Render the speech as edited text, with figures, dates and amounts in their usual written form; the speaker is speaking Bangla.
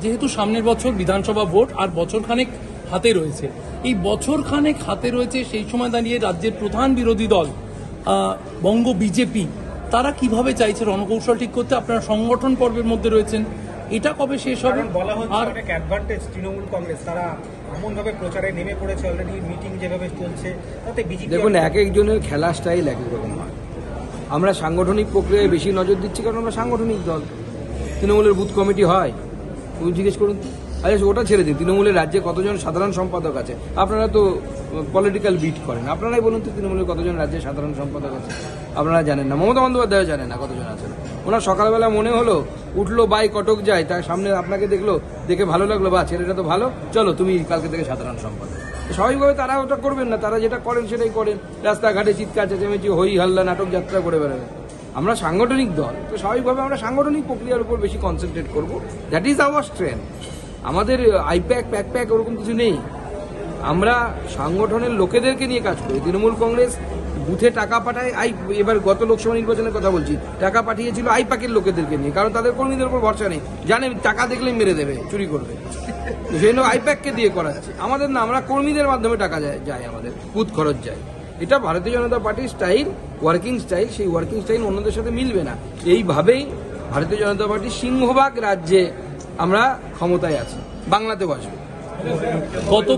যেহেতু সামনের বছর বিধানসভা ভোট আর বছরখানেক হাতে রয়েছে, এই বছরখানেক হাতে রয়েছে, সেই সময় দাঁড়িয়ে রাজ্যের প্রধান বিরোধী দল বঙ্গ বিজেপি তারা কিভাবে চাইছে রণকৌশল ঠিক করতে? আপনারা সংগঠন পর্বের মধ্যে রয়েছেন, এটা কবে শেষ হবে? আর অনেক অ্যাডভান্টেজ তৃণমূল কংগ্রেস তারা এমনভাবে প্রচারে নেমে পড়েছে, অলরেডি মিটিং যেভাবে চলছে তাতে বিজেপি। দেখুন, এক একজনের খেলা স্টাইল এক এক রকম হয়। আমরা সাংগঠনিক প্রক্রিয়ায় বেশি নজর দিচ্ছি কারণ আমরা সাংগঠনিক দল। তৃণমূলের বুথ কমিটি হয়, তুমি জিজ্ঞেস করুন। আচ্ছা, ওটা ছেড়ে দিন, তৃণমূলের রাজ্যে কতজন সাধারণ সম্পাদক আছে? আপনারা তো পলিটিক্যাল বিট করেন, আপনারাই বলুন তো তৃণমূলের কতজন রাজ্যে সাধারণ সম্পাদক আছে? আপনারা জানেন না, মমতা বন্দ্যোপাধ্যায় জানেন না কতজন আছেন। ওনার সকালবেলা মনে হলো, উঠলো বাই কটক যায়, তার সামনে আপনাকে দেখলো, দেখে ভালো লাগলো, বা ছেলেটা তো ভালো, চলো তুমি কালকে থেকে সাধারণ সম্পাদক। স্বাভাবিকভাবে তারা ওটা করবেন না, তারা যেটা করেন সেটাই করেন, রাস্তাঘাটে চিৎকার চেঁচামেচি, হই হাল্লা, নাটক যাত্রা করে বেড়াবেন। আমরা সাংগঠনিক দল, তো স্বাভাবিকভাবে আমরা সাংগঠনিক প্রক্রিয়ার উপর বেশি কনসেন্ট্রেট করবো। That is our strength. আমাদের আইপ্যাক প্যাক ওরকম কিছু নেই। আমরা সাংগঠনের লোকেদেরকে নিয়ে কাজ করি। তৃণমূল কংগ্রেস বুথে টাকা পাঠায়, এবার গত লোকসভা নির্বাচনের কথা বলছি, টাকা পাঠিয়েছিল আইপ্যাকের লোকেদেরকে নিয়ে, কারণ তাদের কর্মীদের উপর ভরসা নেই, জানে টাকা দেখলেই মেরে দেবে, চুরি করবে, সেই জন্য আইপ্যাককে দিয়ে করাচ্ছে। আমাদের না, আমরা কর্মীদের মাধ্যমে টাকা যায়, আমাদের বুথ খরচ যায়। এটা ভারতীয় জনতা পার্টির স্টাইল, ওয়ার্কিং স্টাইল। সেই ওয়ার্কিং স্টাইল অন্যদের সাথে মিলবে না। এইভাবেই ভারতীয় জনতা পার্টি সিংহভাগ রাজ্যে আমরা ক্ষমতায় আছি, বাংলাতেও আসবে। গত